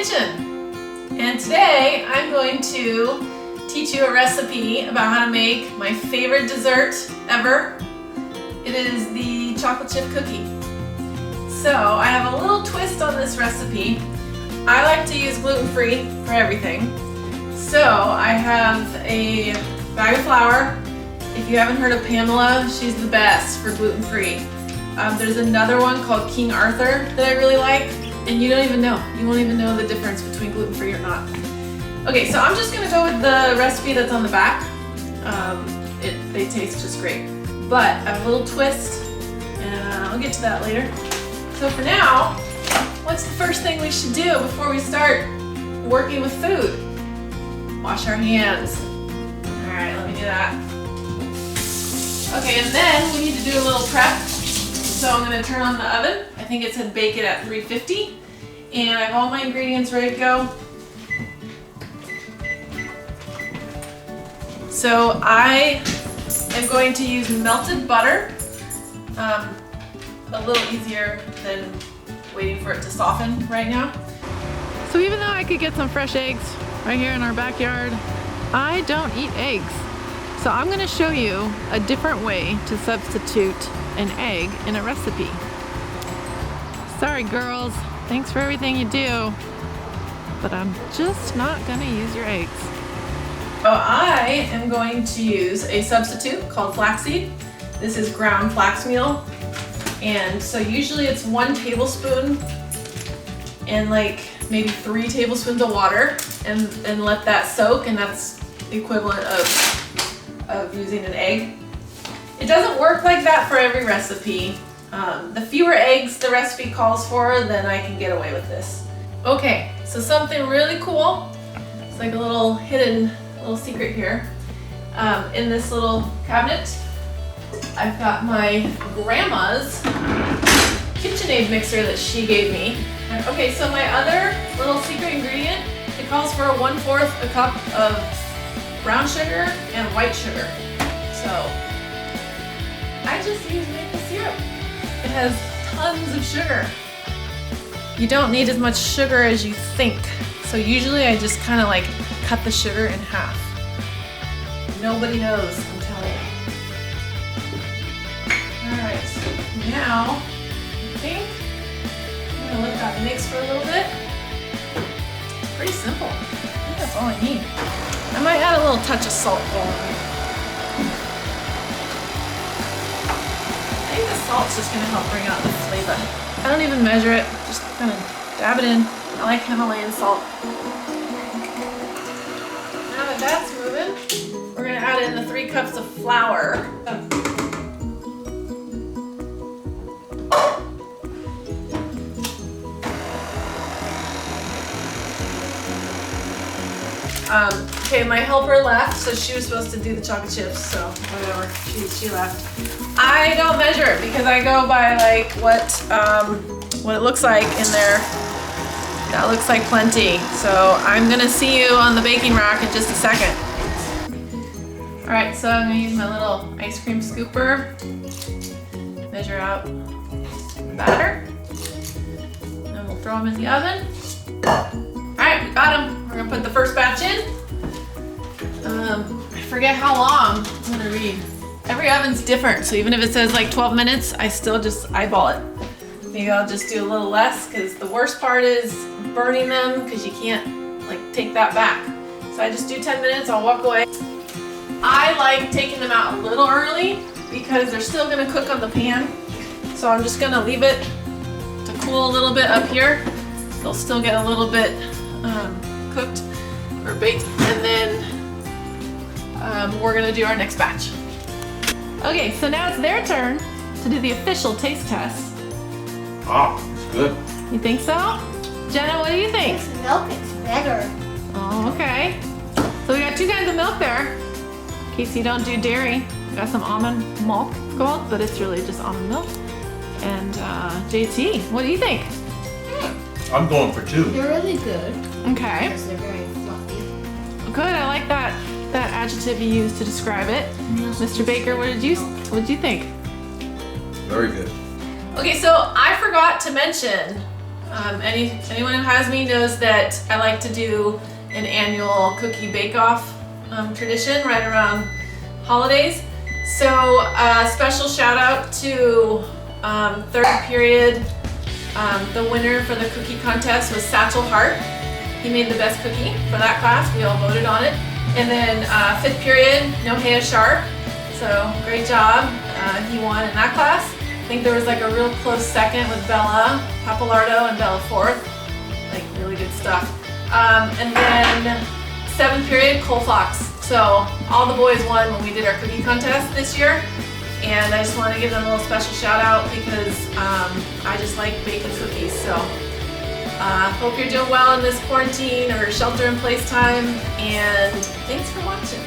kitchen, and today I'm going to teach you a recipe about how to make my favorite dessert ever. It is the chocolate chip cookie. So I have a little twist on this recipe. I like to use gluten-free for everything. So I have a bag of flour. If you haven't heard of Pamela, she's the best for gluten-free. There's another one called King Arthur that I really like. And you won't even know the difference between gluten-free or not. Okay, so I'm just gonna go with the recipe that's on the back. They taste just great. But I have a little twist, and I'll get to that later. So for now, what's the first thing we should do before we start working with food? Wash our hands. All right, let me do that. Okay, and then we need to do a little prep. So I'm gonna turn on the oven. I think it said bake it at 350. And I have all my ingredients ready to go. So I am going to use melted butter. A little easier than waiting for it to soften right now. So even though I could get some fresh eggs right here in our backyard, I don't eat eggs. So I'm gonna show you a different way to substitute an egg in a recipe. Sorry girls, thanks for everything you do, but I'm just not gonna use your eggs. So I am going to use a substitute called flaxseed. This is ground flax meal. And so usually it's 1 tablespoon and like maybe 3 tablespoons of water and let that soak, and that's the equivalent of using an egg. It doesn't work like that for every recipe. The fewer eggs the recipe calls for, then I can get away with this. Okay, so something really cool. It's like a little hidden little secret here. In this little cabinet, I've got my grandma's KitchenAid mixer that she gave me. Okay, so my other little secret ingredient, it calls for 1/4 a cup of brown sugar and white sugar. So I just use maple syrup. It has tons of sugar. You don't need as much sugar as you think. So usually I just kind of like cut the sugar in half. Nobody knows, I'm telling you. Alright, now I think I'm gonna let that mix for a little bit. Pretty simple. I think that's all I need. I might add a little touch of salt though. I think the salt's just gonna help bring out the flavor. I don't even measure it, just kind of dab it in. I like Himalayan salt. Now that that's moving, we're gonna add in the 3 cups of flour. Okay, my helper left, so she was supposed to do the chocolate chips, so whatever, she left. I don't measure it because I go by like what it looks like in there. That looks like plenty. So I'm gonna see you on the baking rack in just a second. All right, so I'm gonna use my little ice cream scooper, measure out the batter, and we'll throw them in the oven. All right, we got them. We're gonna put the first batch in. I forget how long. I'm gonna read. Every oven's different, so even if it says like 12 minutes, I still just eyeball it. Maybe I'll just do a little less, because the worst part is burning them, because you can't like take that back. So I just do 10 minutes, I'll walk away. I like taking them out a little early because they're still gonna cook on the pan. So I'm just gonna leave it to cool a little bit up here. They'll still get a little bit cooked or baked, and then we're gonna do our next batch. Okay, so now it's their turn to do the official taste test. Ah, it's good. You think so? Jenna, what do you think? This milk is better. Oh, okay. So we got 2 kinds of milk there. In case you don't do dairy, we got some almond milk, it's called, but it's really just almond milk. And JT, what do you think? I'm going for 2. They're really good. Okay. Because they're very fluffy. Good, I like that adjective you used to describe it. Mr. Baker, what did you think? Very good. Okay, so I forgot to mention Anyone who has me knows that I like to do an annual cookie bake-off tradition right around holidays. So special shout out to third period. The winner for the cookie contest was Satchel Hart. He made the best cookie for that class. We all voted on it. And then fifth period, Nohea Sharp. So great job. He won in that class. I think there was like a real close second with Bella Papalardo and Bella fourth. Like really good stuff. And then seventh period, Cole Fox. So all the boys won when we did our cookie contest this year. And I just want to give them a little special shout out because I just like baking cookies. So hope you're doing well in this quarantine or shelter in place time. And thanks for watching.